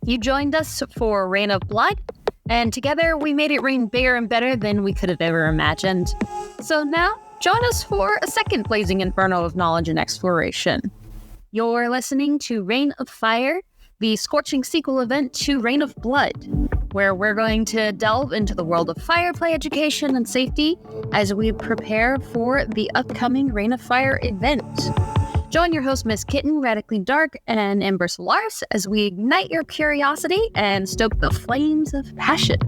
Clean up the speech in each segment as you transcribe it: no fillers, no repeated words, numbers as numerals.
You joined us for Rain of Blood, and together we made it rain bigger and better than we could have ever imagined. So now, join us for a second blazing inferno of knowledge and exploration. You're listening to Rain of Fire, the scorching sequel event to Rain of Blood, where we're going to delve into the world of fireplay education and safety as we prepare for the upcoming Rain of Fire event. Join your host, Miss Kitten, Radically Dark, and Ember Solaris as we ignite your curiosity and stoke the flames of passion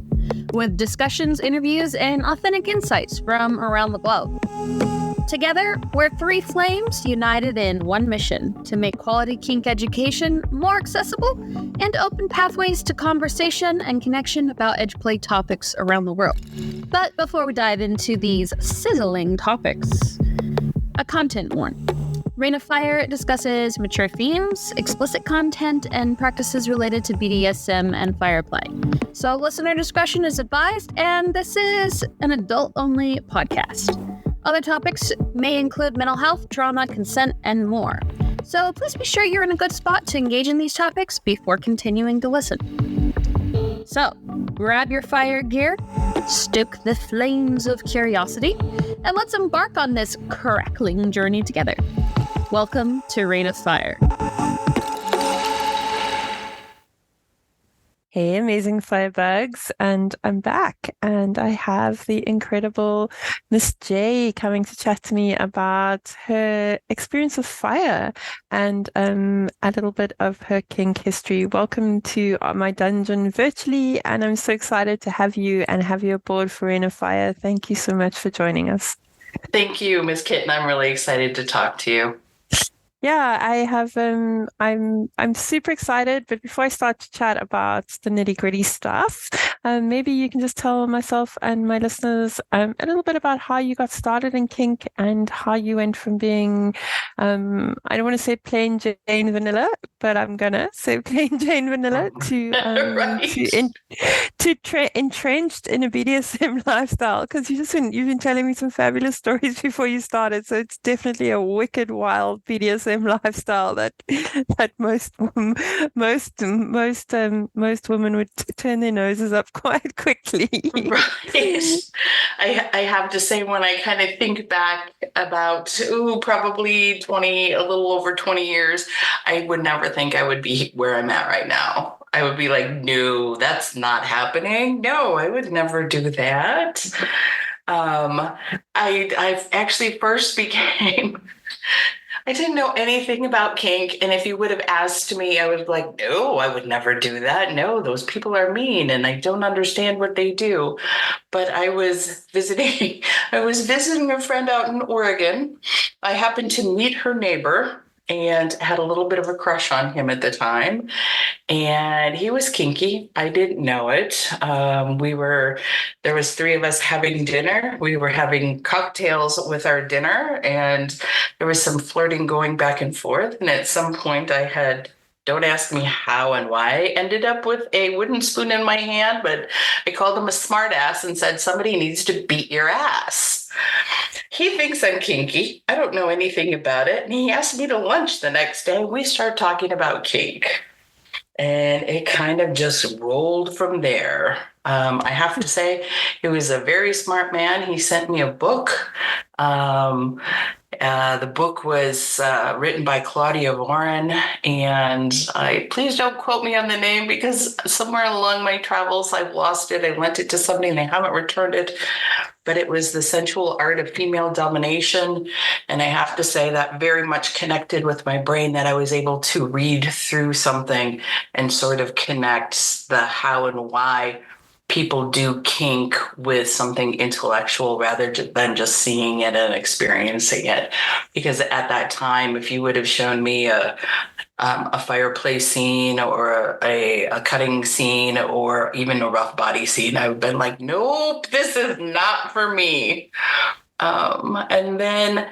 with discussions, interviews, and authentic insights from around the globe. Together, we're three flames united in one mission to make quality kink education more accessible and open pathways to conversation and connection about edgeplay topics around the world. But before we dive into these sizzling topics, a content warning. Rain of Fire discusses mature themes, explicit content, and practices related to BDSM and fireplay. So listener discretion is advised, and this is an adult-only podcast. Other topics may include mental health, trauma, consent, and more. So please be sure you're in a good spot to engage in these topics before continuing to listen. So, grab your fire gear, stoke the flames of curiosity, and let's embark on this crackling journey together. Welcome to Rain of Fire. Hey, amazing firebugs, and I'm back, and I have the incredible Miss J coming to chat to me about her experience with fire and a little bit of her kink history. Welcome to my dungeon virtually, and I'm so excited to have you and have you aboard for Rain of Fire. Thank you so much for joining us. Thank you, Miss Kitten. I'm really excited to talk to you. Yeah, I have. I'm super excited. But before I start to chat about the nitty-gritty stuff, maybe you can just tell myself and my listeners a little bit about how you got started in kink and how you went from being, I don't want to say plain Jane vanilla, but I'm gonna say plain Jane vanilla to Right. entrenched in a BDSM lifestyle. Because you've been telling me some fabulous stories before you started, so it's definitely a wicked wild BDSM lifestyle that most women would turn their noses up quite quickly. Right. I have to say, when I kind of think back about probably a little over 20 years, I would never think I would be where I'm at right now. I would be like, no, that's not happening. No, I would never do that. I actually first became. I didn't know anything about kink, and if you would have asked me, I was like, no, I would never do that. No, those people are mean, and I don't understand what they do. But I was visiting a friend out in Oregon. I happened to meet her neighbor and had a little bit of a crush on him at the time. And he was kinky. I didn't know it. There was three of us having dinner. We were having cocktails with our dinner, and there was some flirting going back and forth. And at some point don't ask me how and why, I ended up with a wooden spoon in my hand, but I called him a smart ass and said, somebody needs to beat your ass. He thinks I'm kinky. I don't know anything about it. And he asked me to lunch the next day. We started talking about kink. And it kind of just rolled from there. I have to say, he was a very smart man. He sent me a book. The book was written by Claudia Warren, and please don't quote me on the name, because somewhere along my travels I've lost it. I lent it to somebody and they haven't returned it. But it was The Sensual Art of Female Domination. And I have to say that very much connected with my brain, that I was able to read through something and sort of connect the how and why people do kink with something intellectual rather than just seeing it and experiencing it. Because at that time, if you would have shown me a fireplay scene or a cutting scene or even a rough body scene, I would have been like, nope, this is not for me. And then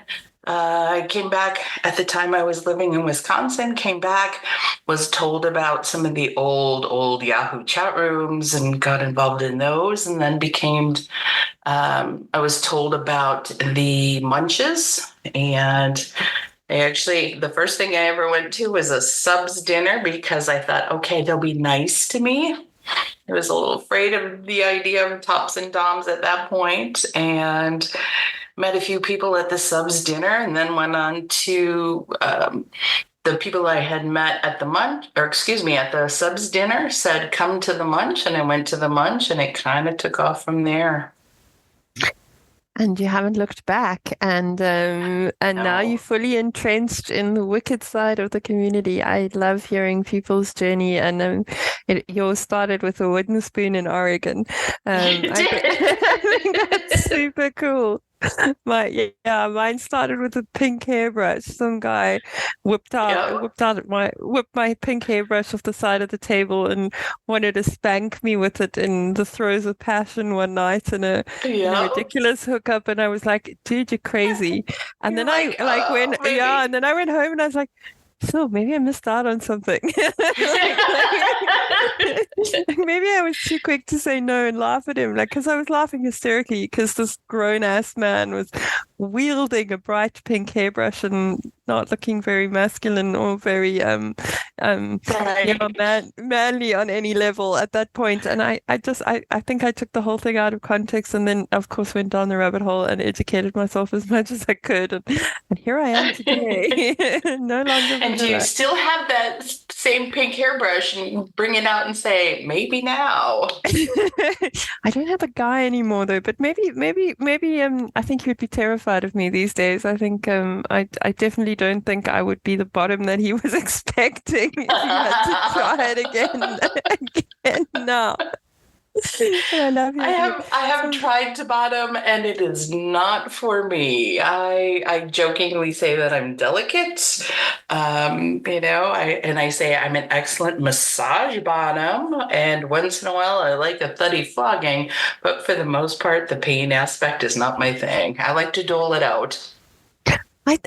I came back at the time I was living in Wisconsin, was told about some of the old Yahoo chat rooms and got involved in those, and then I was told about the munches, and The first thing I ever went to was a subs dinner because I thought, okay, they'll be nice to me. I was a little afraid of the idea of tops and doms at that point, and met a few people at the subs dinner, and then went on to the people I had met at at the subs dinner said, come to the munch, and I went to the munch, and it kind of took off from there. And you haven't looked back, and now you're fully entrenched in the wicked side of the community. I love hearing people's journey, and yours started with a wooden spoon in Oregon. I think that's super cool. Mine started with a pink hairbrush. Some guy whipped my pink hairbrush off the side of the table and wanted to spank me with it in the throes of passion one night in a ridiculous hookup, and I was like, "Dude, you're crazy!" And then I went home and I was like, so maybe I missed out on something. Maybe I was too quick to say no and laugh at him, because I was laughing hysterically because this grown-ass man was wielding a bright pink hairbrush and not looking very masculine or very manly on any level at that point. And I think I took the whole thing out of context, and then of course went down the rabbit hole and educated myself as much as I could, and here I am today. No longer. And do you still have that same pink hairbrush and bring it out and say, maybe now? I don't have a guy anymore though, but maybe I think he would be terrified of me these days. I think I definitely don't think I would be the bottom that he was expecting if he had to try it again now. I love you. I have tried to bottom, and it is not for me. I jokingly say that I'm delicate, I say I'm an excellent massage bottom, and once in a while I like a thuddy flogging, but for the most part, the pain aspect is not my thing. I like to dole it out.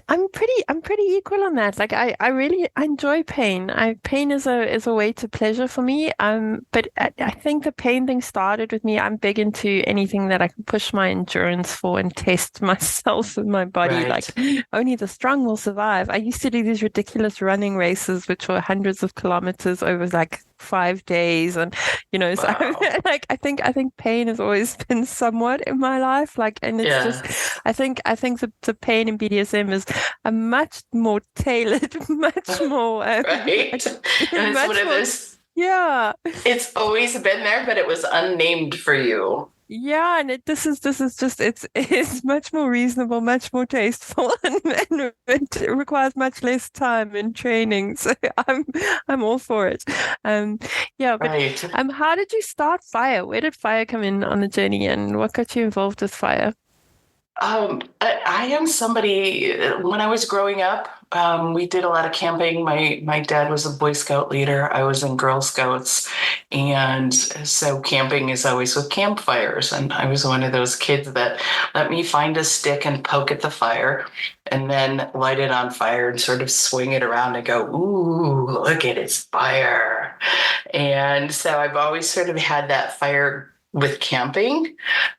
I'm pretty equal on that. Like I really enjoy pain. Pain is a way to pleasure for me. But I think the pain thing started with me. I'm big into anything that I can push my endurance for and test myself and my body. Right. Like only the strong will survive. I used to do these ridiculous running races, which were hundreds of kilometers over like 5 days, and Wow. So I think pain has always been somewhat in my life, and it's just I think the pain in BDSM is a much more tailored, much more right, and it's one of those. Yeah, it's always been there, but it was unnamed for you. Yeah, and this is just it's much more reasonable, much more tasteful, and it requires much less time and training. So I'm all for it. But right. How did you start fire? Where did fire come in on the journey, and what got you involved with fire? I am somebody, when I was growing up, we did a lot of camping. My dad was a Boy Scout leader. I was in Girl Scouts. And so camping is always with campfires. And I was one of those kids that let me find a stick and poke at the fire and then light it on fire and sort of swing it around and go, ooh, look at it's fire. And so I've always sort of had that fire with camping.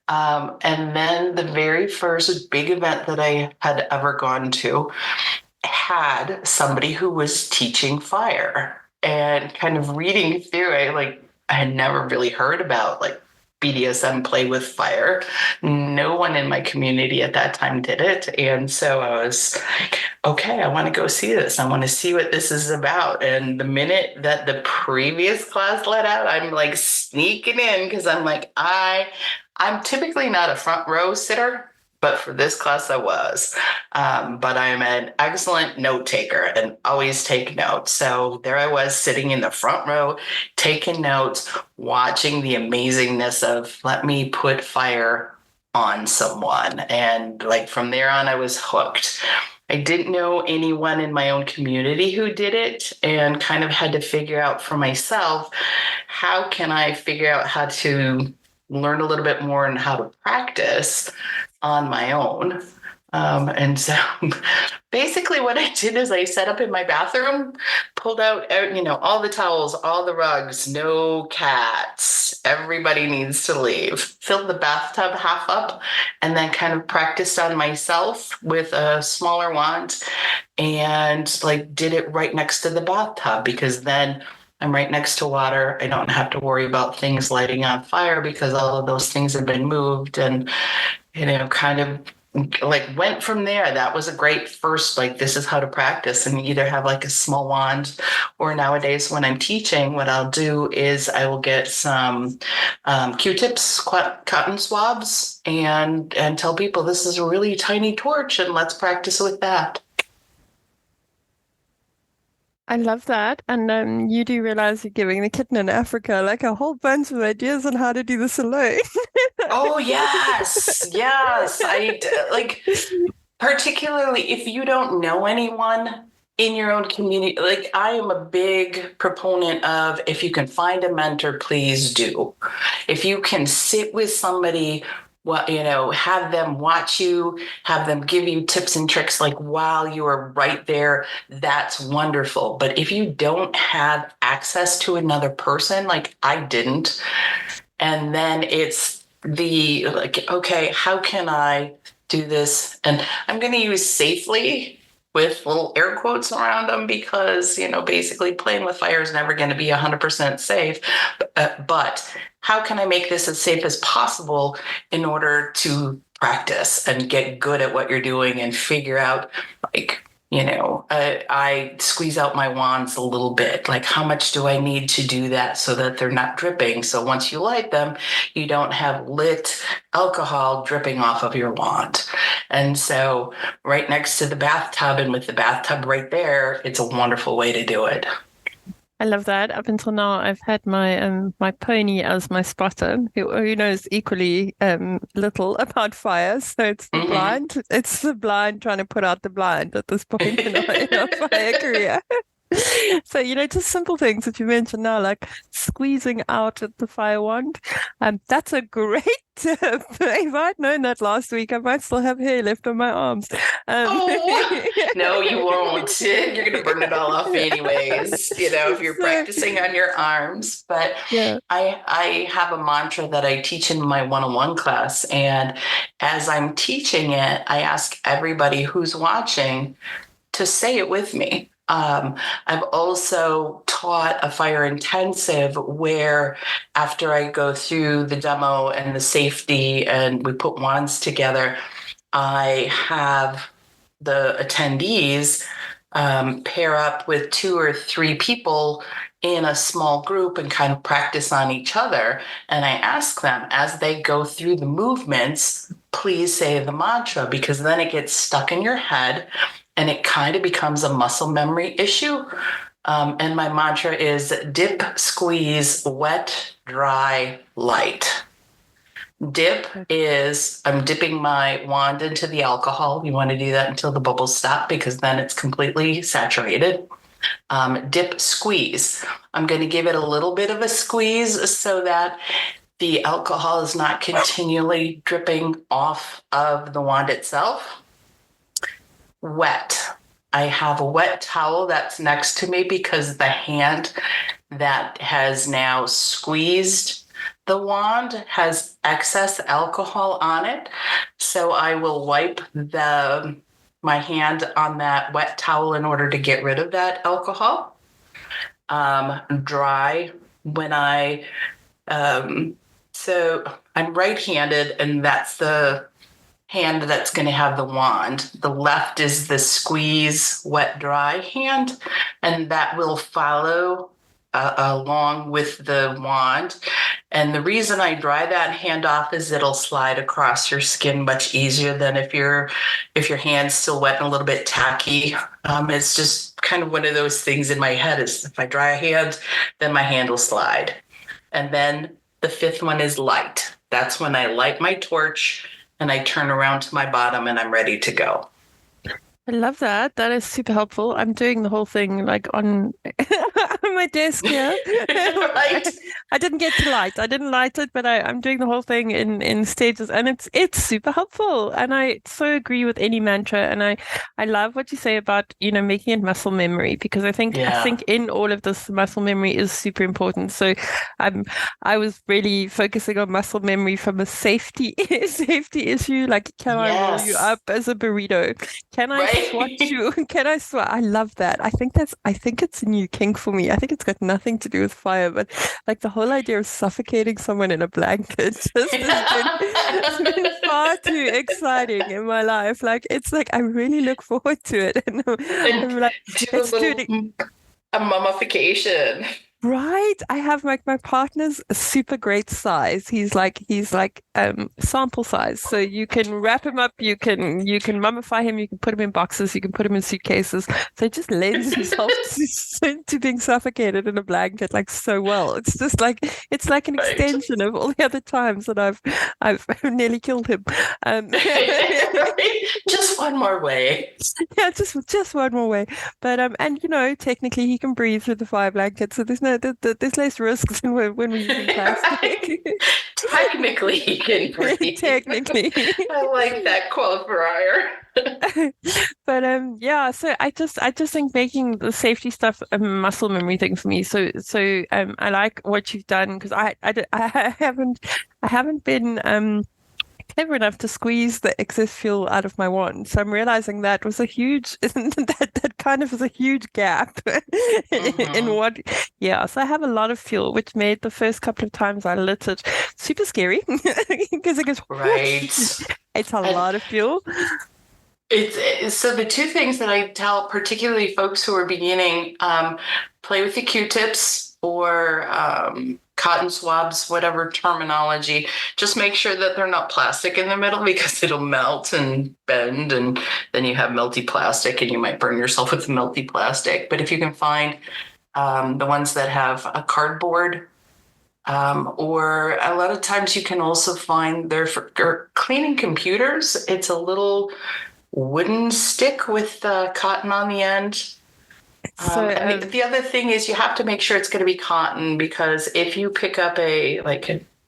And then the very first big event that I had ever gone to had somebody who was teaching fire, and kind of reading through it, I had never really heard about BDSM play with fire. No one in my community at that time did it. And so I was like, okay, I want to go see this. I want to see what this is about. And the minute that the previous class let out, I'm sneaking in because I'm I'm typically not a front row sitter, but for this class I was. But I'm an excellent note taker and always take notes. So there I was sitting in the front row, taking notes, watching the amazingness of let me put fire on someone. And from there on, I was hooked. I didn't know anyone in my own community who did it, and kind of had to figure out for myself, how can I figure out how to learn a little bit more and how to practice on my own. And so basically what I did is I set up in my bathroom, pulled out, all the towels, all the rugs, no cats. Everybody needs to leave. Filled the bathtub half up and then kind of practiced on myself with a smaller wand and like did it right next to the bathtub because then I'm right next to water. I don't have to worry about things lighting on fire because all of those things have been moved and, kind of like went from there. That was a great first, like, this is how to practice, and either have like a small wand, or nowadays when I'm teaching, what I'll do is I will get some Q-tips, cotton swabs, and tell people this is a really tiny torch and let's practice with that. I love that. And you do realize you're giving the kitten in Africa like a whole bunch of ideas on how to do this alone. Oh, yes. Yes. Like, particularly if you don't know anyone in your own community, like I am a big proponent of, if you can find a mentor, please do. If you can sit with somebody, have them watch you, have them give you tips and tricks like while you are right there, that's wonderful. But if you don't have access to another person, like I didn't, and then it's okay, how can I do this? And I'm going to use safely with little air quotes around them because, basically playing with fire is never going to be 100% safe. But how can I make this as safe as possible in order to practice and get good at what you're doing and figure out, like, I squeeze out my wands a little bit. Like, how much do I need to do that so that they're not dripping? So once you light them, you don't have lit alcohol dripping off of your wand. And so right next to the bathtub, and with the bathtub right there, it's a wonderful way to do it. I love that. Up until now, I've had my my pony as my spotter, who knows equally little about fire. So it's the blind. It's the blind trying to put out the blind at this point in our fire career. So, just simple things that you mentioned now, like squeezing out the fire wand. That's a great tip. If I'd known that last week, I might still have hair left on my arms. No, you won't. You're going to burn it all off anyways, if you're practicing on your arms. But yeah. I have a mantra that I teach in my one-on-one class. And as I'm teaching it, I ask everybody who's watching to say it with me. I've also taught a fire intensive where after I go through the demo and the safety and we put wands together, I have the attendees pair up with 2 or 3 people in a small group and kind of practice on each other. And I ask them, as they go through the movements, please say the mantra, because then it gets stuck in your head and it kind of becomes a muscle memory issue. And my mantra is dip, squeeze, wet, dry, light. Dip is I'm dipping my wand into the alcohol. You want to do that until the bubbles stop because then it's completely saturated. Dip, squeeze. I'm going to give it a little bit of a squeeze so that the alcohol is not continually dripping off of the wand itself. Wet. I have a wet towel that's next to me because the hand that has now squeezed the wand has excess alcohol on it. So I will wipe my hand on that wet towel in order to get rid of that alcohol. Dry when so I'm right-handed, and that's the hand that's going to have the wand. The left is the squeeze, wet, dry hand, and that will follow along with the wand. And the reason I dry that hand off is it'll slide across your skin much easier than if your hand's still wet and a little bit tacky. It's just kind of one of those things in my head is if I dry a hand, then my hand will slide. And then the 5th one is light. That's when I light my torch and I turn around to my bottom and I'm ready to go. I love that. That is super helpful. I'm doing the whole thing like on on my desk here. Right? I didn't get to light. I didn't light it, but I'm doing the whole thing in stages, and it's super helpful. And I so agree with any mantra. And I love what you say about making it muscle memory, because I think Yeah. in all of this, muscle memory is super important. So I was really focusing on muscle memory from a safety safety issue. Like, can I roll you Yes. up as a burrito? Can I swat Right? you? Can I swat? I love that. I think it's a new kink for me. I think it's got nothing to do with fire, but like the whole idea of suffocating someone in a blanket just it's been far too exciting in my life. Like, it's like I really look forward to it. And And I'm like, do a let's do little it. a mummification. Right. I have my partner's a super great size. He's like sample size. So you can wrap him up, you can mummify him, you can put him in boxes, you can put him in suitcases. So it just lends himself to being suffocated in a blanket like so well. It's like an Right. extension of all the other times that I've nearly killed him. Right? Just one more way. Yeah, just one more way. But and technically he can breathe through the fire blanket, so there's less risks than when we're using plastic. Technically, he can breathe. Technically. I like that qualifier. But yeah, so I just think making the safety stuff a muscle memory thing for me. So I like what you've done, because I haven't been clever enough to squeeze the excess fuel out of my wand. So I'm realizing that was a huge that kind of was a huge gap in what. Yeah, so I have a lot of fuel, which made the first couple of times I lit it super scary because it goes Right. it's a And lot of fuel. so the two things that I tell, particularly folks who are beginning, play with the Q-tips or cotton swabs, whatever terminology. Just make sure that they're not plastic in the middle, because it'll melt and bend, and then you have melty plastic, and you might burn yourself with the melty plastic. But if you can find the ones that have a cardboard, or a lot of times you can also find they're for cleaning computers. It's a little wooden stick with cotton on the end. And the other thing is you have to make sure it's going to be cotton, because if you pick up a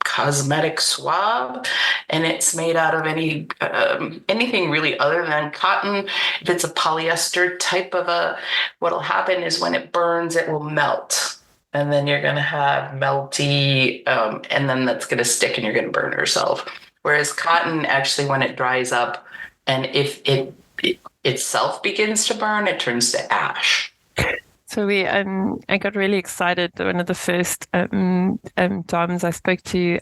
cosmetic swab and it's made out of anything really other than cotton, if it's a polyester type of what'll happen is when it burns, it will melt. And then you're going to have melty, and then that's going to stick and you're going to burn yourself. Whereas cotton, actually, when it dries up, and if it itself begins to burn, it turns to ash. So I got really excited. One of the first DOMs I spoke to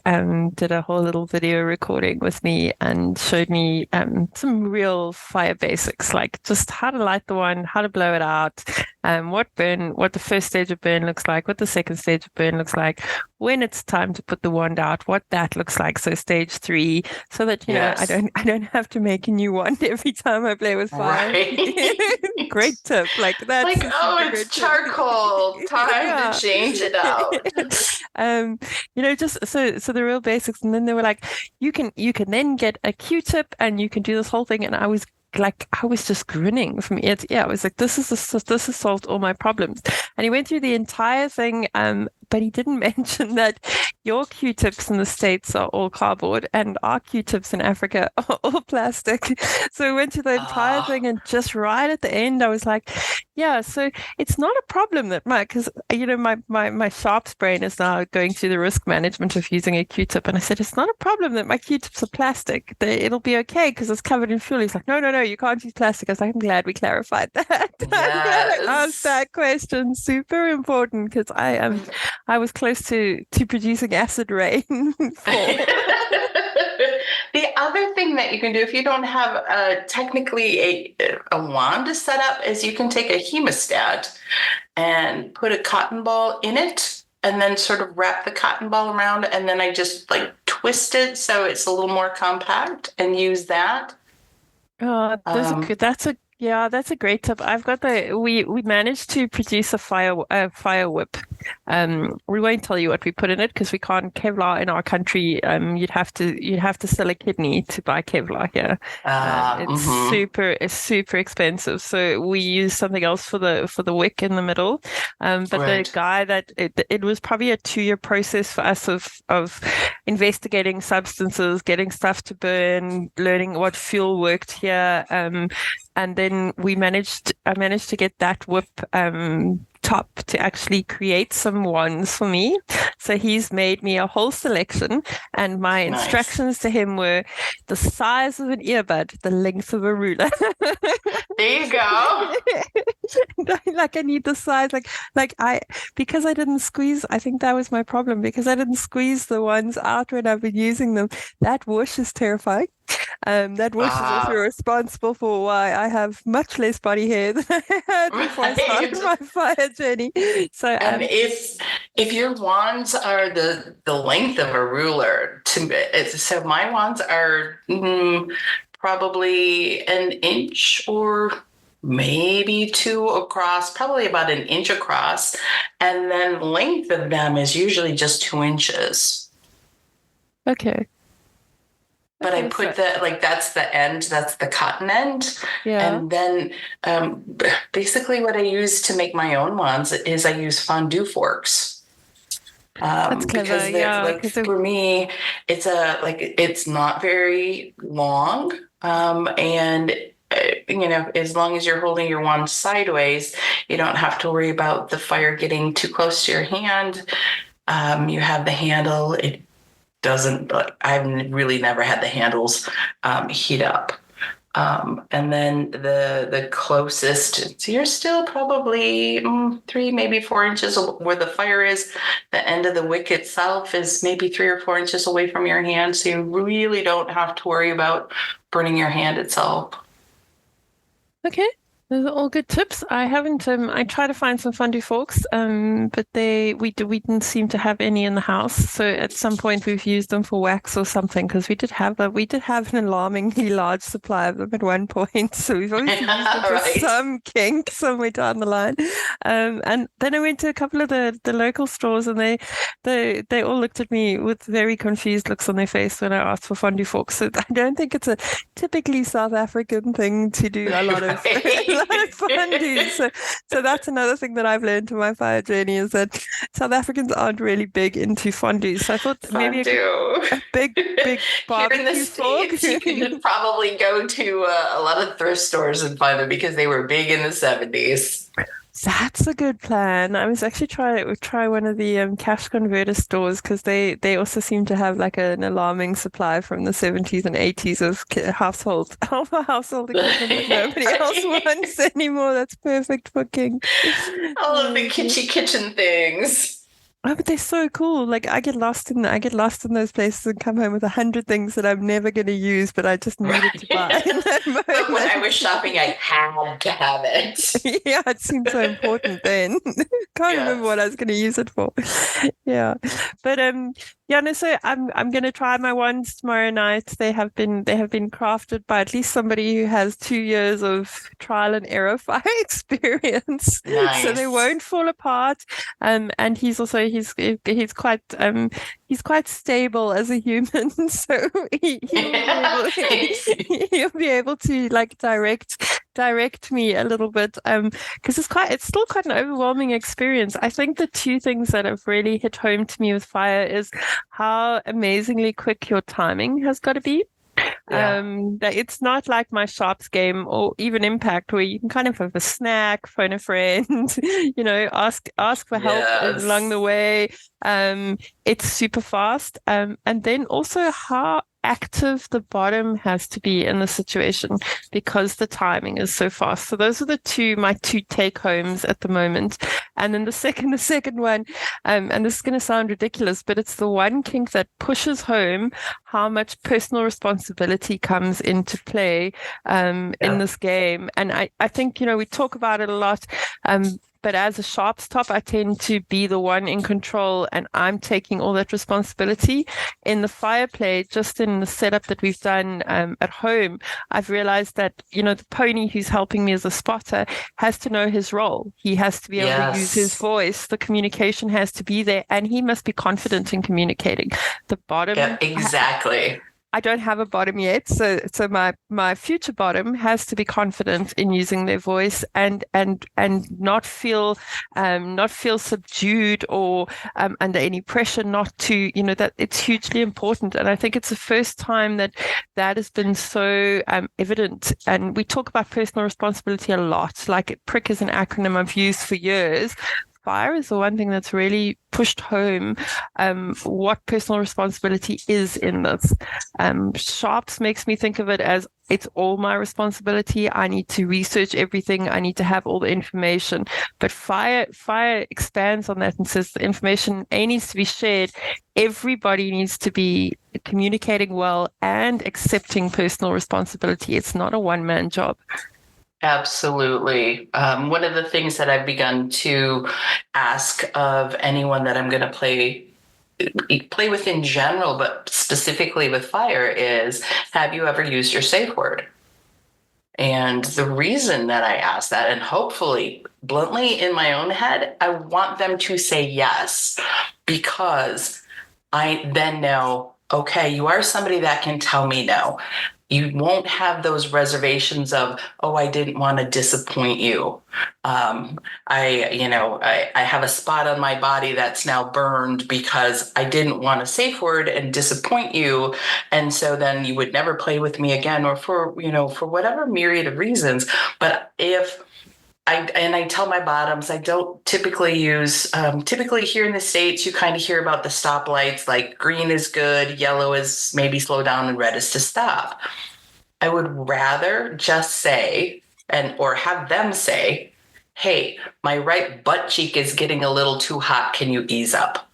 did a whole little video recording with me and showed me some real fire basics, like just how to light the one, how to blow it out, what the first stage of burn looks like, what the second stage of burn looks like, when it's time to put the wand out, what that looks like. So stage 3, so that Yes. I don't have to make a new wand every time I play with fire. Right. Great tip. Like, that's like, oh, it's charcoal. Time to change it out. Just so the real basics. And then they were like, you can then get a Q-tip and you can do this whole thing. And I was just grinning from ear to ear. I was like, this has solved all my problems. And he went through the entire thing, but he didn't mention that your Q-tips in the States are all cardboard and our Q-tips in Africa are all plastic. So we went through the entire thing, and just right at the end, I was like, yeah, so it's not a problem that because my sharps brain is now going through the risk management of using a Q-tip. And I said, it's not a problem that my Q-tips are plastic. It'll be okay because it's covered in fuel. He's like, no, you can't use plastic. I was like, I'm glad we clarified that. Yes. I'm glad I asked that question. Super important, because I was close to producing acid rain. The other thing that you can do if you don't have technically a wand to set up is you can take a hemostat and put a cotton ball in it, and then sort of wrap the cotton ball around, and then I just twist it so it's a little more compact and use that. Oh, that's Yeah, that's a great tip. I've got we managed to produce a fire whip. We won't tell you what we put in it because we can't Kevlar in our country. You'd have to sell a kidney to buy Kevlar here. It's super expensive. So we use something else for the wick in the middle. But the guy that it was probably a 2-year process for us of investigating substances, getting stuff to burn, learning what fuel worked here. And then I managed to get that whip top to actually create some wands for me. So he's made me a whole selection, and my instructions to him were the size of an earbud, the length of a ruler. There you go. I need the size, because I didn't squeeze. I think that was my problem, because I didn't squeeze the ones out when I've been using them. That whoosh is terrifying. That whoosh is also responsible for why I have much less body hair than I had before I started my fire journey. So, and if your wands are the length of a ruler, so my wands are probably an inch or maybe 2 across, probably about an inch across, and then length of them is usually just 2 inches. Okay. But I put that's the end, that's the cotton end. Yeah. And then basically what I use to make my own ones is I use fondue forks. That's clever, because for me, it's not very long. And as long as you're holding your wand sideways, you don't have to worry about the fire getting too close to your hand. You have the handle. I've really never had the handles heat up. And then the closest, so you're still probably 3, maybe 4 inches where the fire is. The end of the wick itself is maybe 3 or 4 inches away from your hand. So you really don't have to worry about burning your hand itself. Okay. Those are all good tips. I haven't. I tried to find some fondue forks, but we didn't seem to have any in the house. So at some point we've used them for wax or something, because we did have an alarmingly large supply of them at one point. So we've obviously used them for some kink somewhere down the line. And then I went to a couple of the local stores, and they all looked at me with very confused looks on their face when I asked for fondue forks. So I don't think it's a typically South African thing to do a lot of. Fondue. So that's another thing that I've learned in my fire journey, is that South Africans aren't really big into fondue. So I thought maybe a big barbecue here in the fork. States, you could probably go to a lot of thrift stores and find them, because they were big in the 70s. That's a good plan. I was actually try one of the cash converter stores, because they also seem to have like an alarming supply from the 70s and 80s of household equipment that nobody else wants anymore. That's perfect for kink. All of the kitchen things. Oh, but they're so cool. Like I get lost in those places and come home with 100 things that I'm never going to use, but I just needed to buy in that moment. But when I was shopping, I had to have it. Yeah, it seemed so important then. Can't remember what I was going to use it for. Yeah, but so I'm going to try my ones tomorrow night. They have been crafted by at least somebody who has 2 years of trial and error fire experience. Nice. So they won't fall apart. And he's also he's quite stable as a human, so he'll be able to like direct me a little bit, because it's still quite an overwhelming experience. I think the 2 things that have really hit home to me with fire is how amazingly quick your timing has got to be. That it's not like my sharps game or even impact, where you can kind of have a snack, phone a friend, ask for help along the way. It's super fast, and then also how active the bottom has to be in the situation, because the timing is so fast. So those are my two take homes at the moment. And then the second one, and this is going to sound ridiculous, but it's the one kink that pushes home how much personal responsibility comes into play in this game. And I think, we talk about it a lot, But as a sharps top, I tend to be the one in control, and I'm taking all that responsibility. In the fireplay, just in the setup that we've done at home, I've realized that, the pony who's helping me as a spotter has to know his role. He has to be able to use his voice. The communication has to be there, and he must be confident in communicating. The bottom... Yeah, exactly. I don't have a bottom yet, so my future bottom has to be confident in using their voice and not feel subdued or under any pressure not to, that it's hugely important. And I think it's the first time that has been so evident. And we talk about personal responsibility a lot. Like PRIC is an acronym I've used for years. Fire is the one thing that's really pushed home what personal responsibility is in this. Sharps makes me think of it as it's all my responsibility. I need to research everything. I need to have all the information. But fire expands on that and says the information needs to be shared. Everybody needs to be communicating well and accepting personal responsibility. It's not a one-man job. Absolutely. One of the things that I've begun to ask of anyone that I'm going to play with in general, but specifically with fire, is, have you ever used your safe word? And the reason that I ask that, and hopefully bluntly in my own head, I want them to say yes, because I then know, okay, you are somebody that can tell me no. You won't have those reservations of, oh, I didn't want to disappoint you. I have a spot on my body that's now burned because I didn't want a safe word and disappoint you. And so then you would never play with me again, or for whatever myriad of reasons. But I tell my bottoms, I don't typically use, typically here in the States, you kind of hear about the stoplights, like green is good, yellow is maybe slow down, and red is to stop. I would rather just say, or have them say, hey, my right butt cheek is getting a little too hot. Can you ease up?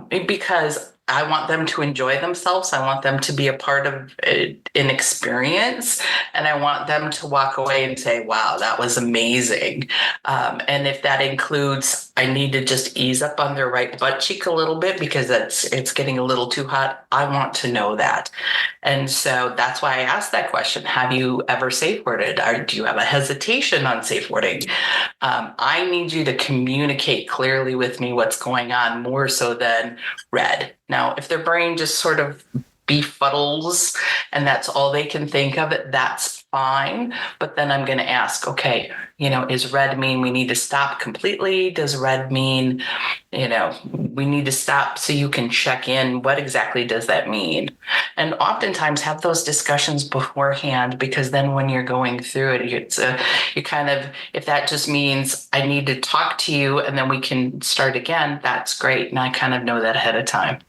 Because I want them to enjoy themselves. I want them to be a part of an experience. And I want them to walk away and say, wow, that was amazing. And if that includes, I need to just ease up on their right butt cheek a little bit because it's getting a little too hot, I want to know that. And so that's why I asked that question. Have you ever safe worded? Or do you have a hesitation on safe wording? I need you to communicate clearly with me what's going on, more so than red. Now, if their brain just sort of befuddles and that's all they can think of, that's fine. But then I'm going to ask, okay, is red mean we need to stop completely? Does red mean, we need to stop so you can check in? What exactly does that mean? And oftentimes have those discussions beforehand, because then when you're going through it, you kind of, if that just means I need to talk to you and then we can start again, that's great. And I kind of know that ahead of time.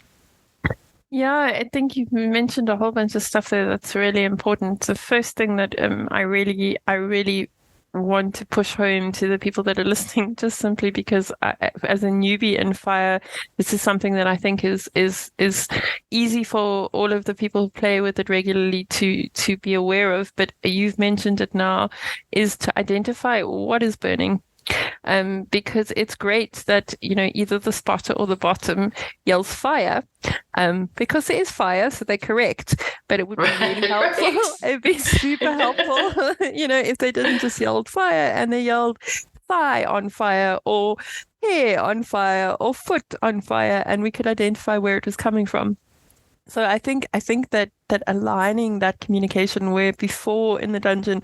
Yeah, I think you've mentioned a whole bunch of stuff there that's really important. The first thing that I really want to push home to the people that are listening, just simply because as a newbie in fire, this is something that I think is easy for all of the people who play with it regularly to be aware of. But you've mentioned it now, is to identify what is burning. Because it's great that, either the spotter or the bottom yells fire, because there is fire, so they're correct. But it would be really helpful. It'd be super helpful, if they didn't just yell fire and they yelled thigh on fire, or hair on fire, or foot on fire, and we could identify where it was coming from. So I think that aligning that communication, where before in the dungeon,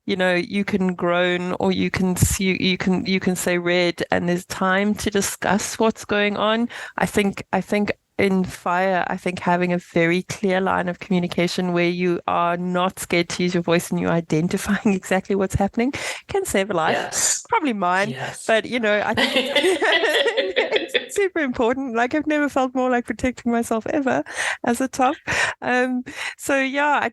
you can groan or you can say red, and there's time to discuss what's going on. I think in fire, I think having a very clear line of communication where you are not scared to use your voice and you're identifying exactly what's happening can save a life. Yes. Probably mine, yes. But I think it's super important. Like, I've never felt more like protecting myself ever as a top. So yeah, I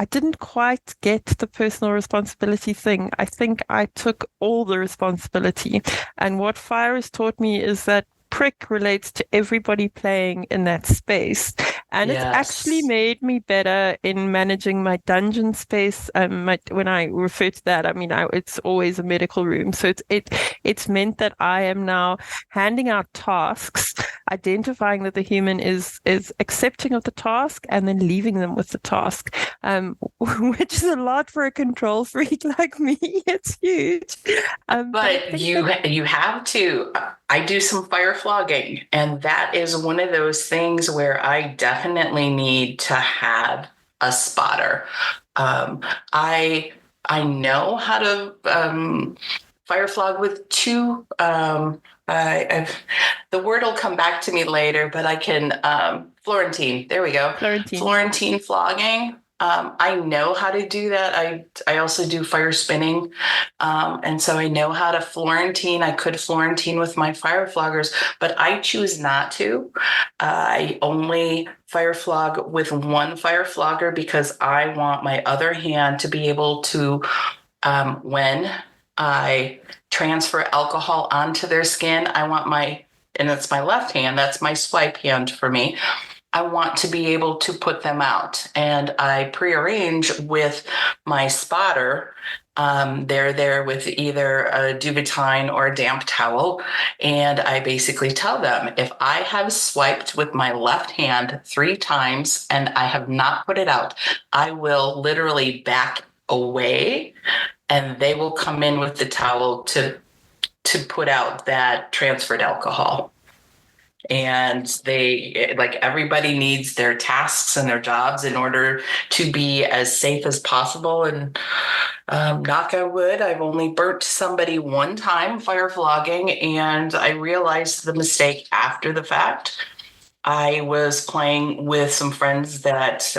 didn't quite get the personal responsibility thing. I think I took all the responsibility, and what fire has taught me is that PRIC relates to everybody playing in that space, And it's actually made me better in managing my dungeon space. When I refer to that, I mean, it's always a medical room. So it's meant that I am now handing out tasks, identifying that the human is accepting of the task, and then leaving them with the task, which is a lot for a control freak like me. It's huge. But you have to. I do some fire flogging, and that is one of those things where I definitely need to have a spotter. I know how to fire flog with two. The word will come back to me later, but I can Florentine. There we go. Florentine flogging. I know how to do that. I also do fire spinning. And so I know how to Florentine. I could Florentine with my fire floggers, but I choose not to. I only fire flog with one fire flogger because I want my other hand to be able to, when I transfer alcohol onto their skin, and it's my left hand, that's my swipe hand for me. I want to be able to put them out, and I prearrange with my spotter. They're there with either a Duvetine or a damp towel, and I basically tell them if I have swiped with my left hand 3 times and I have not put it out, I will literally back away, and they will come in with the towel to put out that transferred alcohol. And everybody needs their tasks and their jobs in order to be as safe as possible. And knock on wood, I've only burnt somebody one time fire flogging, and I realized the mistake after the fact. I was playing with some friends that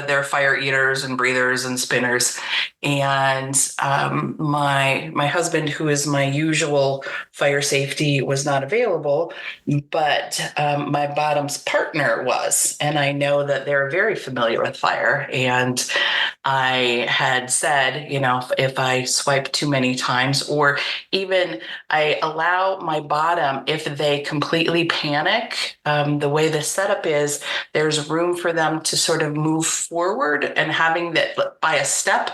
they're fire eaters and breathers and spinners. And my husband, who is my usual fire safety, was not available, but my bottom's partner was. And I know that they're very familiar with fire. And I had said, if I swipe too many times, or even I allow my bottom, if they completely panic, the way the setup is, there's room for them to sort of move forward, and having that by a step,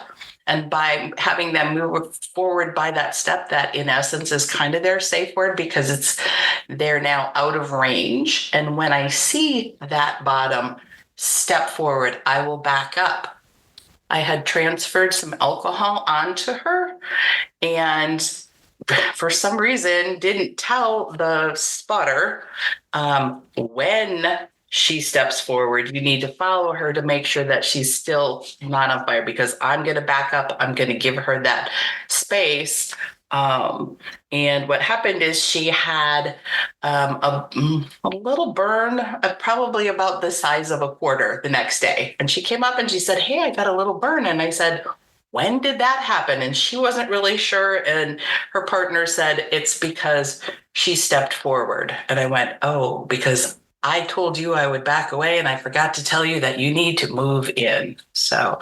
and by having them move forward by that step, that in essence is kind of their safe word, because they're now out of range. And when I see that bottom step forward, I will back up. I had transferred some alcohol onto her, and for some reason didn't tell the spotter when she steps forward, you need to follow her to make sure that she's still not on fire, because I'm going to back up. I'm going to give her that space. And what happened is she had a little burn, probably about the size of a quarter the next day. And she came up and she said, "Hey, I got a little burn." And I said, "When did that happen?" And she wasn't really sure. And her partner said, "It's because she stepped forward." And I went, "Oh, because I told you I would back away, and I forgot to tell you that you need to move in." So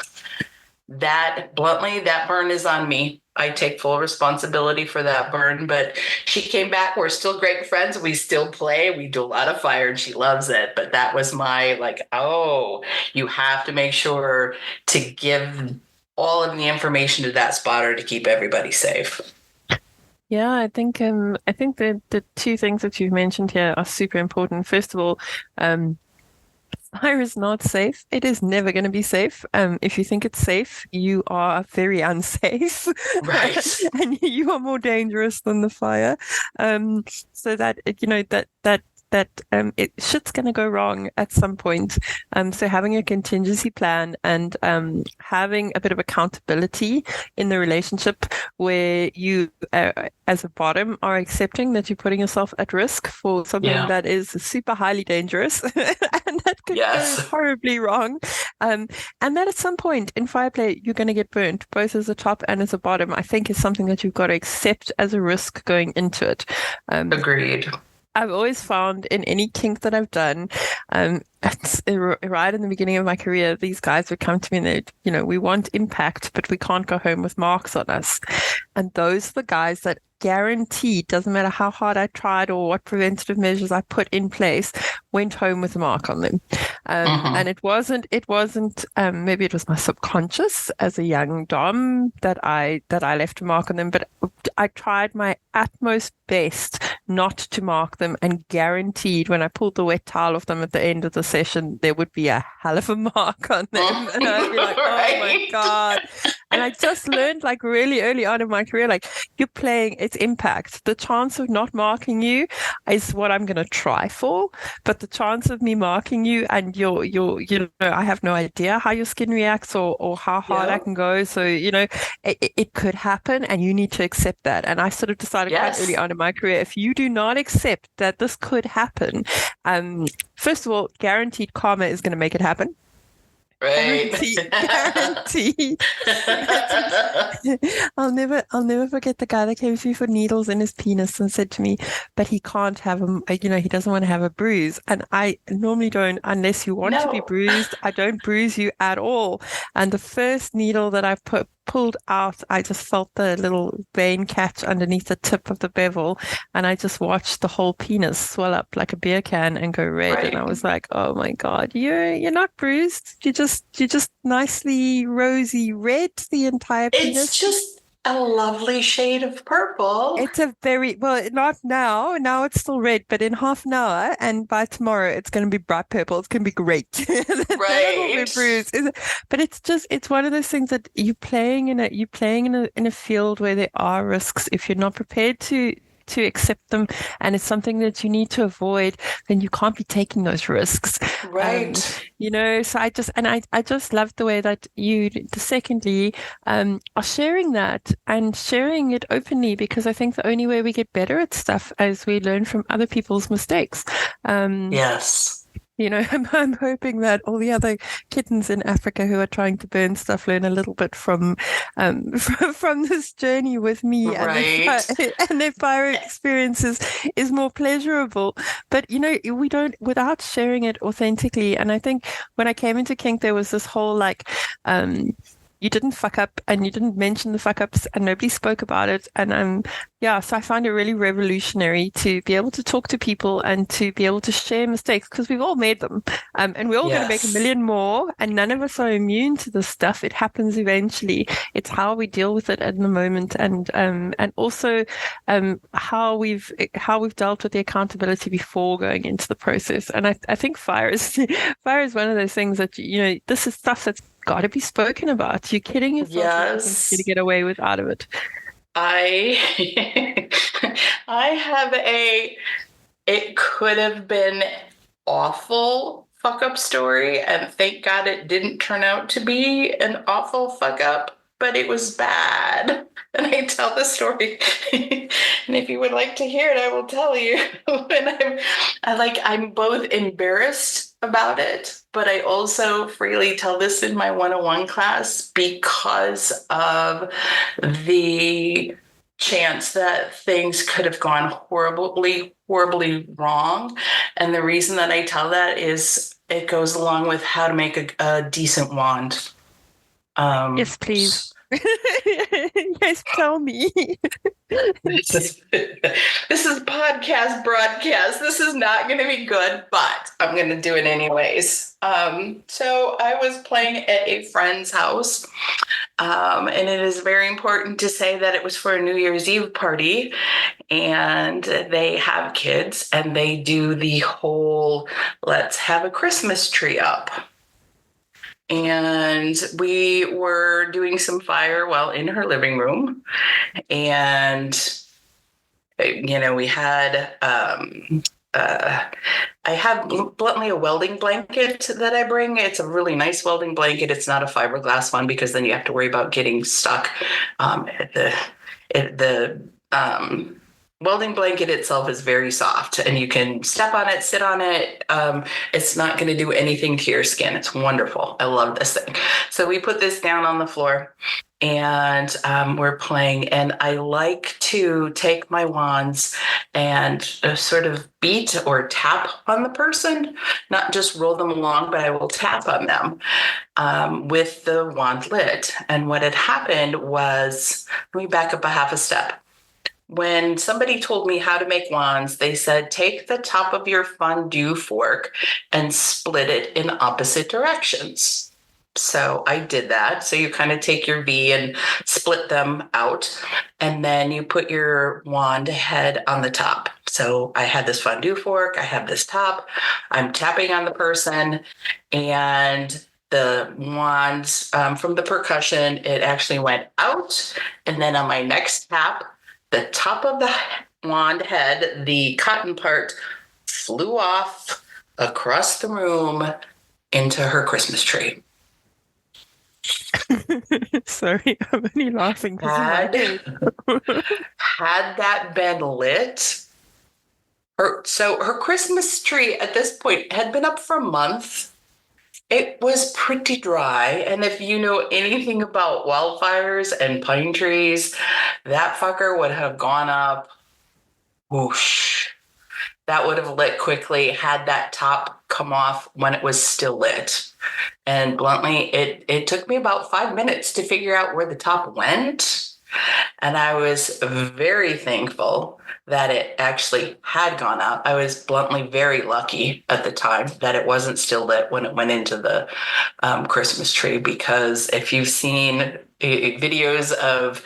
that burn is on me. I take full responsibility for that burn, but she came back. We're still great friends. We still play. We do a lot of fire, and she loves it. But that was my you have to make sure to give all of the information to that spotter to keep everybody safe. Yeah, I think the 2 things that you've mentioned here are super important. First of all, fire is not safe. It is never going to be safe. If you think it's safe, you are very unsafe. Right. And you are more dangerous than the fire. So that, shit's going to go wrong at some point. So having a contingency plan and having a bit of accountability in the relationship, where you, as a bottom, are accepting that you're putting yourself at risk for something that is super highly dangerous and that could go horribly wrong. And that at some point in fireplay, you're going to get burnt, both as a top and as a bottom, I think is something that you've got to accept as a risk going into it. Agreed. I've always found in any kink that I've done, right in the beginning of my career, these guys would come to me and they'd, we want impact, but we can't go home with marks on us. And those are the guys that guaranteed, doesn't matter how hard I tried or what preventative measures I put in place, went home with a mark on them. And it wasn't, maybe it was my subconscious as a young dom that I left a mark on them, but I tried my utmost best not to mark them, and guaranteed when I pulled the wet towel off them at the end of the session, there would be a hell of a mark on them. And I'd be like, oh my God. And I just learned like really early on in my career, like you're playing, it's impact. The chance of not marking you is what I'm going to try for. But the chance of me marking you and I have no idea how your skin reacts or how hard I can go. So, it could happen and you need to accept that. And I sort of decided quite early on in my career, if you do not accept that this could happen, first of all, guaranteed karma is going to make it happen. Right. Guarantee. I'll never forget the guy that came to me for needles in his penis and said to me, but he can't have he doesn't want to have a bruise. And I normally don't, unless you want to be bruised, I don't bruise you at all. And the first needle that I pulled out, I just felt the little vein catch underneath the tip of the bevel, and I just watched the whole penis swell up like a beer can and go red. Right. And I was like, oh my God, you're not bruised. You're just nicely rosy red, the entire penis. It's just a lovely shade of purple. It's a not now. Now it's still red, but in half an hour and by tomorrow it's going to be bright purple. It's going to be great. Right. It will be bruised. But it's one of those things that you're playing in a field where there are risks. If you're not prepared to accept them, and it's something that you need to avoid, then you can't be taking those risks. Right. So I just love the way that you, secondly, are sharing that and sharing it openly, because I think the only way we get better at stuff is we learn from other people's mistakes. Yes. I'm hoping that all the other kittens in Africa who are trying to burn stuff learn a little bit from this journey with me, right. and their pyro experiences is more pleasurable. But we don't, without sharing it authentically. And I think when I came into kink, there was this whole you didn't fuck up and you didn't mention the fuck ups and nobody spoke about it. And so I find it really revolutionary to be able to talk to people and to be able to share mistakes, because we've all made them. And we're all going to make a million more, and none of us are immune to this stuff. It happens eventually. It's how we deal with it at the moment, and also how we've dealt with the accountability before going into the process. And I think fire is one of those things that this is stuff that's got to be spoken about. You're kidding yourself. Yes. To get away with out of it. I have it could have been awful fuck up story, and thank God it didn't turn out to be an awful fuck up, but it was bad. And I tell the story, and if you would like to hear it, I will tell you. And I'm both embarrassed about it, but I also freely tell this in my 101 class because of the chance that things could have gone horribly, horribly wrong. And the reason that I tell that is it goes along with how to make a decent wand. Yes, please. Yes, tell me. This is podcast broadcast. This is not going to be good, but I'm going to do it anyways. So I was playing at a friend's house, and it is very important to say that it was for a New Year's Eve party, and they have kids, and they do the whole let's have a Christmas tree up. And we were doing some fire in her living room. And, we had, I have bluntly a welding blanket that I bring. It's a really nice welding blanket. It's not a fiberglass one, because then you have to worry about getting stuck at the welding blanket itself is very soft, and you can step on it, sit on it. It's not going to do anything to your skin. It's wonderful. I love this thing. So we put this down on the floor, and we're playing. And I like to take my wands and sort of beat or tap on the person, not just roll them along, but I will tap on them with the wand lit. And what had happened was, let me back up a half a step. when somebody told me how to make wands, they said, take the top of your fondue fork and split it in opposite directions. So I did that. So you kind of take your V and split them out, and then you put your wand head on the top. So I had this fondue fork, I have this top, I'm tapping on the person, and the wands from the percussion, it actually went out. And then on my next tap, the top of the wand head, the cotton part, flew off across the room into her Christmas tree. Sorry, I'm only laughing. Had that been lit, her Christmas tree at this point had been up for a month. It was pretty dry, and if you know anything about wildfires and pine trees, that fucker would have gone up, whoosh. That would have lit quickly had that top come off when it was still lit. And bluntly, it took me about 5 minutes to figure out where the top went. And I was very thankful that it actually had gone out. I was bluntly very lucky at the time that it wasn't still lit when it went into the Christmas tree, because if you've seen videos of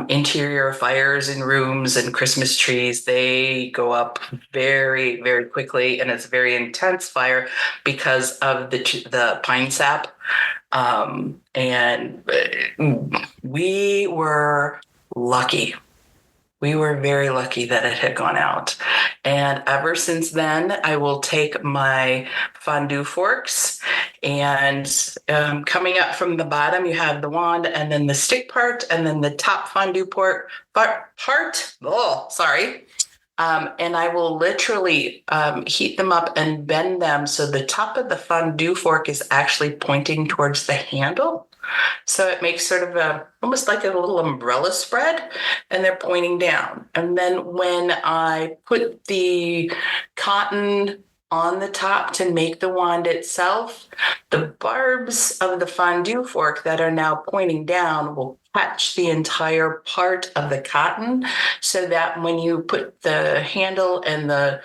interior fires in rooms and Christmas trees, they go up very, very quickly, and it's a very intense fire because of the pine sap. And we were lucky. We were very lucky that it had gone out. And ever since then, I will take my fondue forks, and coming up from the bottom, you have the wand and then the stick part and then the top fondue part. Oh, sorry. And I will literally heat them up and bend them so the top of the fondue fork is actually pointing towards the handle. So it makes sort of almost like a little umbrella spread, and they're pointing down. And then when I put the cotton on the top to make the wand itself, the barbs of the fondue fork that are now pointing down will catch the entire part of the cotton, so that when you put the handle and the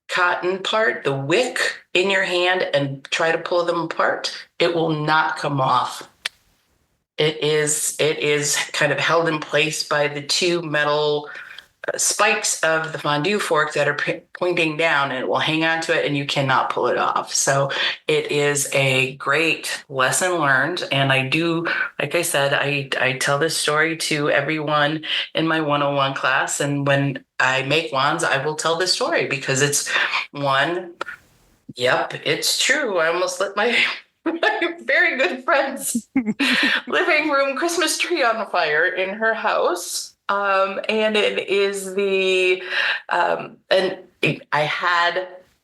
cotton part, the wick, in your hand and try to pull them apart, it will not come off. It is kind of held in place by the two metal spikes of the fondue fork that are pointing down, and it will hang on to it and you cannot pull it off. So it is a great lesson learned. And I do, like I said, I tell this story to everyone in my 101 class. And when I make wands, I will tell this story because it's one, yep, it's true. I almost lit my very good friend's living room Christmas tree on fire in her house. And it is and I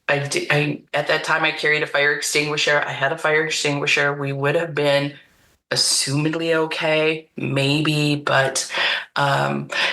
at that time I carried a fire extinguisher. I had a fire extinguisher. We would have been assumedly okay, maybe, but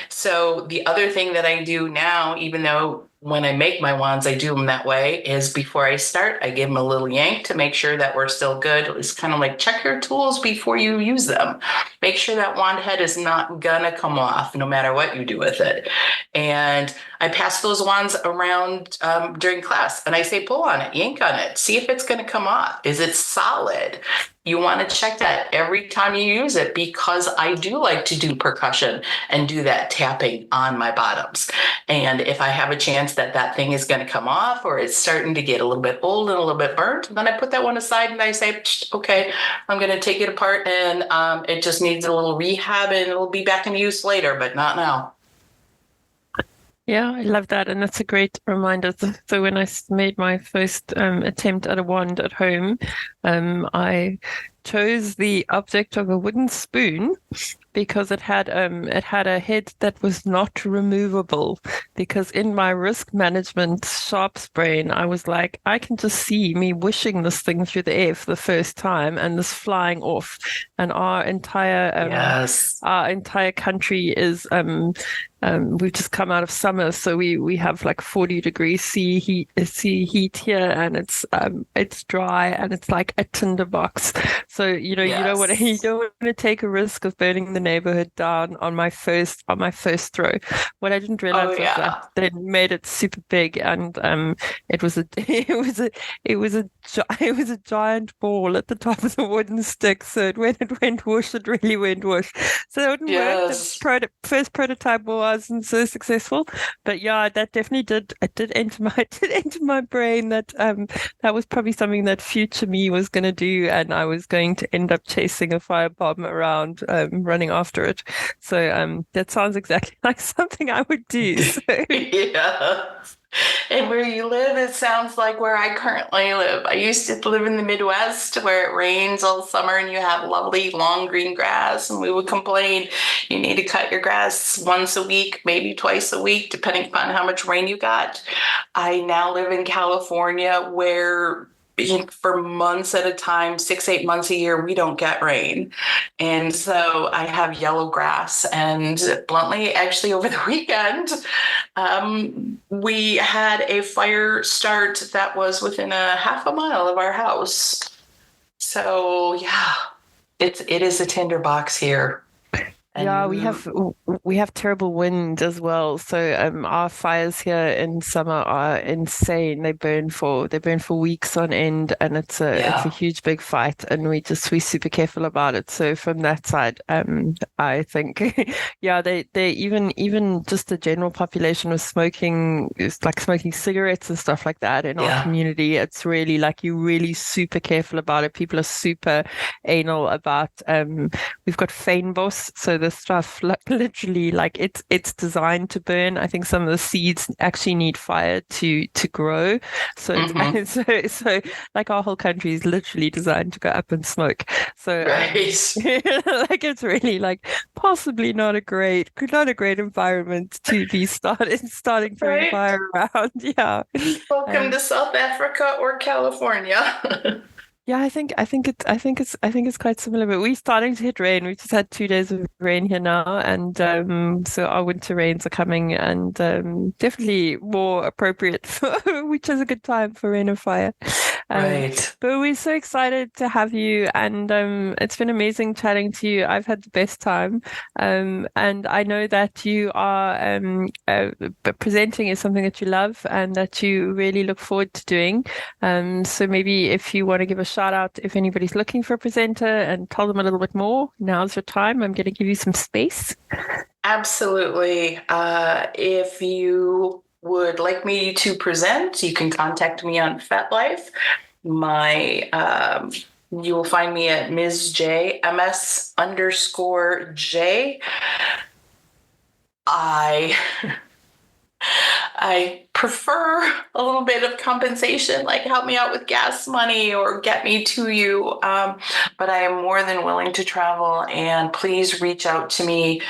so the other thing that I do now, even though when I make my wands, I do them that way, is before I start, I give them a little yank to make sure that we're still good. It's kind of like check your tools before you use them. Make sure that wand head is not gonna come off no matter what you do with it. And I pass those wands around during class, and I say, pull on it, yank on it, see if it's gonna come off. Is it solid? You want to check that every time you use it, because I do like to do percussion and do that tapping on my bottoms. And if I have a chance that thing is going to come off or it's starting to get a little bit old and a little bit burnt, then I put that one aside and I say, okay, I'm going to take it apart, and it just needs a little rehab and it'll be back in use later, but not now. Yeah, I love that. And that's a great reminder. So when I made my first attempt at a wand at home, I chose the object of a wooden spoon because it had a head that was not removable. Because in my risk management sharps brain, I was like, I can just see me wishing this thing through the air for the first time and this flying off. And our entire country is we've just come out of summer, so we have like 40 degrees C heat here, and it's dry and it's like a tinderbox. So, you don't want to you Yes. don't want to take a risk of burning the neighborhood down on my first throw. What I didn't Oh, realize was that yeah. they made it super big, and it was a it was a giant ball at the top of the wooden stick. So when it went whoosh, it really went whoosh. So that wouldn't work. The Yes. first prototype wasn't so successful, but yeah, that definitely did enter my did enter my brain that that was probably something that future me was going to do, and I was going to end up chasing a firebomb around, running after it. So that sounds exactly like something I would do. So. Yeah. And where you live, it sounds like where I currently live. I used to live in the Midwest where it rains all summer and you have lovely long green grass. And we would complain you need to cut your grass once a week, maybe twice a week, depending upon how much rain you got. I now live in California where for months at a time, 6, 8 months a year, we don't get rain. And so I have yellow grass. And bluntly, actually, over the weekend, we had a fire start that was within a half a mile of our house. So yeah, it is a tinderbox here. Yeah, we have terrible wind as well. So our fires here in summer are insane. They burn for weeks on end, and it's a huge big fight, and we super careful about it. So from that side, I think yeah, they even just the general population of smoking, is like smoking cigarettes and stuff like that in our community. It's really like you're really super careful about it. People are super anal about we've got fynbos, so the stuff literally like it's designed to burn. I think some of the seeds actually need fire to grow. So so like our whole country is literally designed to go up and smoke. So like it's really like possibly not a great environment to be starting throwing fire around. Yeah. Welcome to South Africa or California. Yeah, I think it's quite similar, but we're starting to hit rain. We've just had 2 days of rain here now, and so our winter rains are coming, and definitely more appropriate for which is a good time for rain and fire. Right. But we're so excited to have you, and it's been amazing chatting to you. I've had the best time, and I know that you are presenting is something that you love and that you really look forward to doing. So maybe if you want to give a shout out if anybody's looking for a presenter and tell them a little bit more, now's your time. I'm going to give you some space. Absolutely. If you would like me to present, you can contact me on FetLife. You will find me at Ms. J, MS_J. I prefer a little bit of compensation, like help me out with gas money or get me to you. But I am more than willing to travel, and please reach out to me.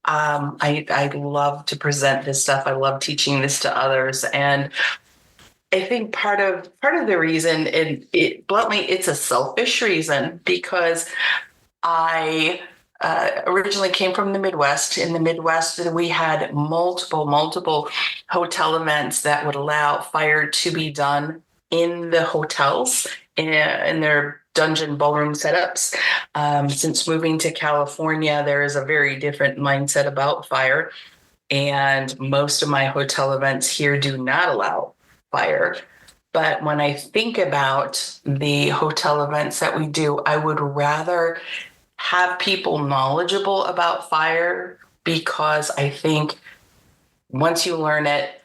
I love to present this stuff. I love teaching this to others. And I think part of the reason, bluntly, it's a selfish reason, because I originally came from the Midwest. In the Midwest, we had multiple hotel events that would allow fire to be done in the hotels in their dungeon ballroom setups. Since moving to California, there is a very different mindset about fire, and most of my hotel events here do not allow fire. But when I think about the hotel events that we do, I would rather have people knowledgeable about fire, because I think once you learn it,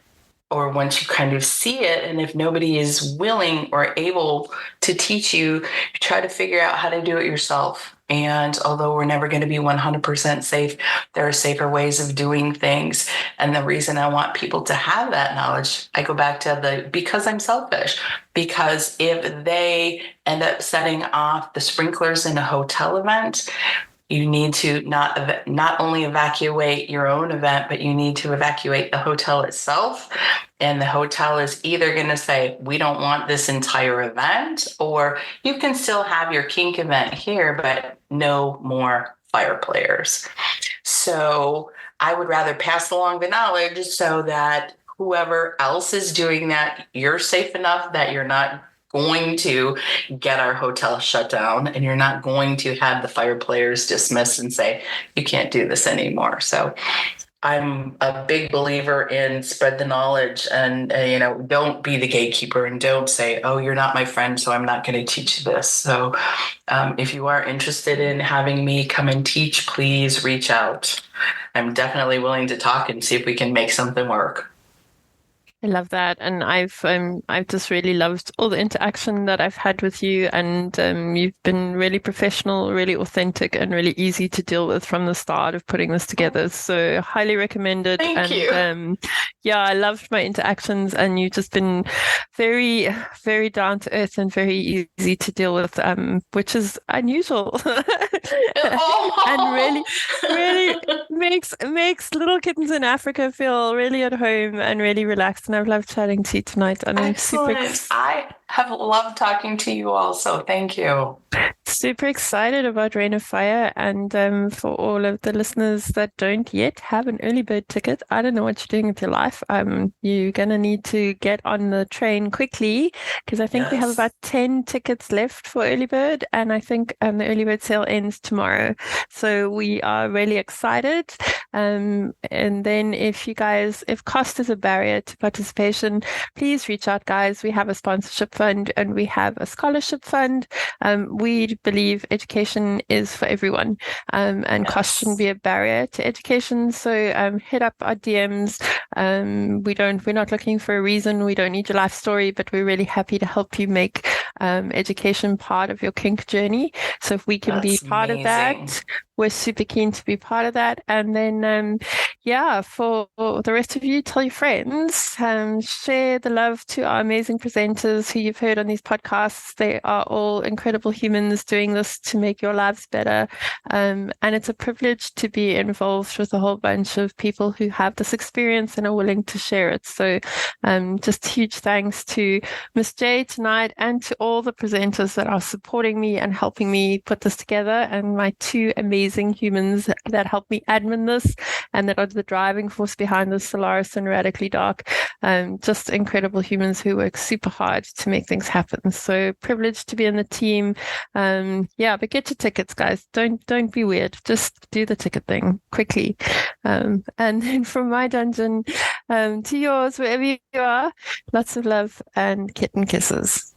or once you kind of see it, and if nobody is willing or able to teach you, you try to figure out how to do it yourself. And although we're never going to be 100% safe, there are safer ways of doing things. And the reason I want people to have that knowledge, I go back to because I'm selfish. Because if they end up setting off the sprinklers in a hotel event, you need to not only evacuate your own event, but you need to evacuate the hotel itself. And the hotel is either going to say, we don't want this entire event, or you can still have your kink event here, but no more fire players. So I would rather pass along the knowledge so that whoever else is doing that, you're safe enough that you're not going to get our hotel shut down, and you're not going to have the fire players dismissed and say, you can't do this anymore. So I'm a big believer in spread the knowledge and, don't be the gatekeeper and don't say, oh, you're not my friend, so I'm not going to teach you this. So if you are interested in having me come and teach, please reach out. I'm definitely willing to talk and see if we can make something work. I love that, and I've just really loved all the interaction that I've had with you, and you've been really professional, really authentic, and really easy to deal with from the start of putting this together. So highly recommended. Thank you. Yeah, I loved my interactions, and you've just been very, very down to earth and very easy to deal with, which is unusual, and really makes little kittens in Africa feel really at home and really relaxed. And I've loved chatting to you tonight. And I'm I have loved talking to you also. Thank you. Super excited about Reign of Fire. And for all of the listeners that don't yet have an early bird ticket, I don't know what you're doing with your life. You're going to need to get on the train quickly, because I think we have about 10 tickets left for early bird. And I think the early bird sale ends tomorrow. So we are really excited. And then if cost is a barrier to participation, please reach out, guys. We have a sponsorship fund and we have a scholarship fund. We believe education is for everyone, and cost shouldn't be a barrier to education. So hit up our DMs. We're not looking for a reason. We don't need your life story, but we're really happy to help you make education part of your kink journey. So if we can be part of that, we're super keen to be part of that. And then, for the rest of you, tell your friends, share the love to our amazing presenters who you've heard on these podcasts. They are all incredible humans doing this to make your lives better. And it's a privilege to be involved with a whole bunch of people who have this experience and are willing to share it. So just huge thanks to Miss J tonight, and to all the presenters that are supporting me and helping me put this together, and my two amazing humans that help me admin this and that are the driving force behind this, Solaris and Radically Dark. Just incredible humans who work super hard to make things happen. So privileged to be in the team. But get your tickets, guys. Don't be weird. Just do the ticket thing quickly. And then from my dungeon to yours, wherever you are, lots of love and kitten kisses.